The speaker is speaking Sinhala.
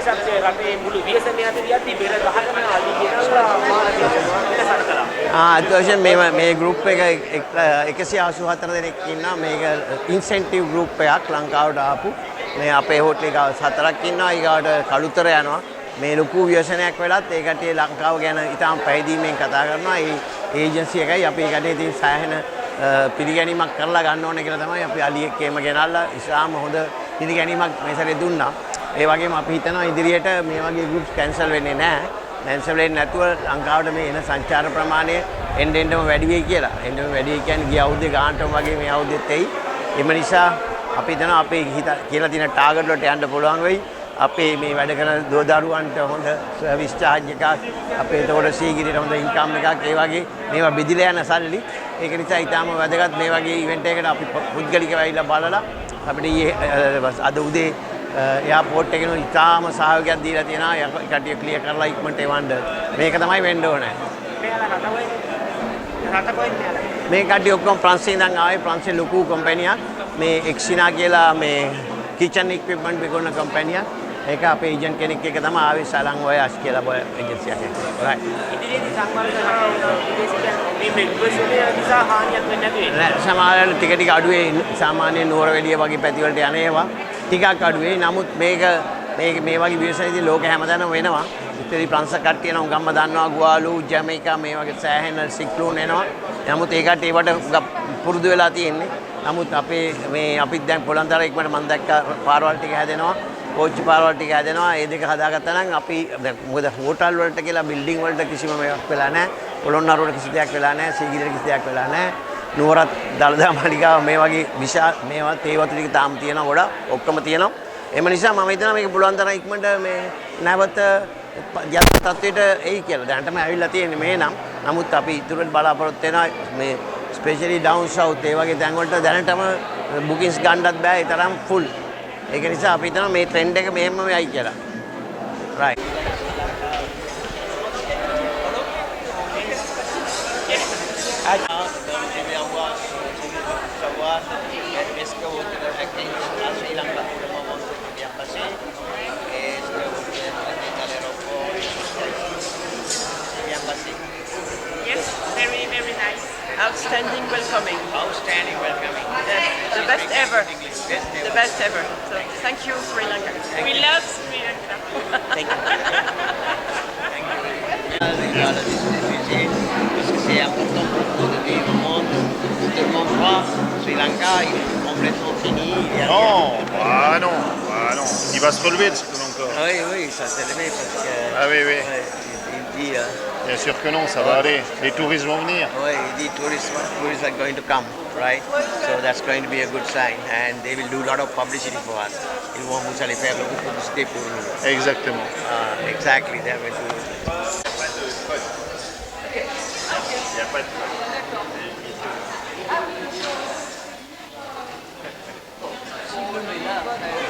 පිරිසක් රටේ මුළු වියසම යටදී බෙර ගහගෙන අලි ගෙනල්ලා වෙනසක් කළා. අත්වශයෙන් මේ ගෲප් එක 184 දෙනෙක් ඉන්නවා. මේක ඉන්සෙන්ටිව් ගෲප් එකක් ලංකාවට ආපු. මේ අපේ හෝටල් එක 4ක් ඉන්නවා. ඊගාට කළුතර යනවා. මේ ලොකු ව්‍යසනයක් වෙලත් ඒ කට්ටිය ලංකාව ගැන ඉතාම පැහැදීමෙන් කතා කරනවා. ඒ ඒජන්සි එකයි අපි ඒ කට්ටිය තියෙන සෑහෙන පිළිගැනීමක් කරලා ගන්න ඕනේ කියලා තමයි අපි අලියෙක් එහෙම ගෙනල්ලා ඉස්ලාම හොඳ පිළිගැනීමක් මේ සැරේ දුන්නා. ඒ වගේම අපි හිතනවා ඉදිරියට මේ වගේ ගෲප්ස් කැන්සල් වෙන්නේ නැහැ. කැන්සල් වෙන්නේ නැතුව ලංකාවට මේ එන සංචාර ප්‍රමාණය එන්නෙන්ම වැඩි වෙයි කියලා. එන්නෙන්ම වැඩි වෙයි කියන්නේ ගිය අවුරුද්දේ ගානටම වගේ මේ අවුරුද්දෙත් එයි. එම නිසා අපි හිතනවා අපේ කියලා තියෙන ටාගට් වලට යන්න පුළුවන් වෙයි. අපේ මේ වැඩ කරන දරුවන්ට හොඳ සර්විස් චාර්ජ් එකක් අපේ ඒතකොට සීගිරියට හොඳ ඉන්කම් එකක් ඒ වගේ මේවා බෙදිලා යන සල්ලි ඒක නිසා ඊටාම වැදගත් මේ වගේ ඉවෙන්ට් එකකට අපි පුද්ගලිකව ඇවිල්ලා බලලා අපිට අද උදේ එයාපෝට් එකේ ඊටාම සහයෝගයක් දීලා තියෙනවා කට්ටිය ක්ලියර් කරලා ඉක්මනට එවන්න මේක තමයි වෙන්න ඕනේ මේ කට්ටිය ඔක්කොම ප්‍රංශේ ඉඳන් ආවේ ප්‍රංශේ ලොකු කම්පැනියක් මේ එක්සිනා කියලා මේ කිචන් ඉක්විප්මන්ට් විකුණන කම්පැනියක් ඒක අපේ ඒජන්ට් කෙනෙක් එක තමයි ආවේ සලං ඔයාස් කියලා ඒජන්සි එකක්. රයිට්. ඉදිරියේදී සංවර්ධන විදේශිකයන් මේ විශ්වවිද්‍යාලය නිසා හානියක් වෙන්නේ නැති වෙන්නේ. සමහරවල් ටික ආඩුවේ සාමාන්‍ය නුවරඑළිය වගේ පැති වලට යන ඒවා ටිකක් ආඩුවේ. නමුත් මේක මේ වගේ විශ්වවිද්‍යාලයේදී ලෝක හැමදාම වෙනවා. ඉතින් ප්‍රංශ කට්ටිය නම් ගම්ම දන්නවා ගුවාලු ජමයිකා මේ වගේ සෑහෙන සික්ලෝන් එනවා. නමුත් ඒ කට්ටිය ඒවට පුරුදු වෙලා තියෙන්නේ. නමුත් අපිත් දැන් පොළොන්තර ඉක්මනට මම දැක්ක පාරවල් ටික හැදෙනවා. කෝච්චි පාරවල් ටික හැදෙනවා. ඒ දෙක හදාගත්තා නම් අපි දැන් මොකද හෝටල් වලට කියලා බිල්ඩින් වලට කිසිම මේවක් වෙලා නැහැ. පොළොන්නරුවට කිසි දෙයක් වෙලා නැහැ. සීගිරියට කිසි දෙයක් වෙලා නැහැ. නුවරත් දළදා මාලිගාව මේ වගේ විශාල මේවා තේ වතු ටික තාම තියෙනවා ගොඩක්. ඔක්කොම තියෙනවා. එම නිසා මම හිතනවා මේක පුළුවන් තරම් ඉක්මනට මේ නැවත යථා තත්ත්වයට එයි කියලා. දැනටම ඇවිල්ලා තියෙන්නේ මේ නම්. නමුත් අපි ඉතුරුට බලාපොරොත්තු වෙනවා මේ ස්පෙෂලි ඩවුන් සවුත් ඒ වගේ තැන් වලට දැනටම බුකින්ස් ගන්නත් බෑ. ඒ තරම් ෆුල්. ඒක නිසා අපි හිතනවා මේ ට්‍රෙන්ඩ් එක මෙහෙම වෙයි කියලා. Right. Yes, very, very nice. Outstanding welcoming. Outstanding welcoming. Yes, the best ever. The best ever. So thank you, Sri Lanka. We love Sri Lanka. Thank you. C'est important pour nous de vivre au monde. Tout le monde croit Sri Lanka est complètement fini. Non. Il va se relever de ce que encore. Oui, ça s'est levé parce que. Ah oui. Ouais, il dit. Bien sûr que non, ça va aller. Les touristes vont venir. Oui, il dit tourists are going to come, right? So that's going to be a good sign, and they will do a lot of publicity for us. Ils vont nous aller faire beaucoup de publicité pour nous. Exactement. Exactly, they will do. Il n'y a pas de... D'accord.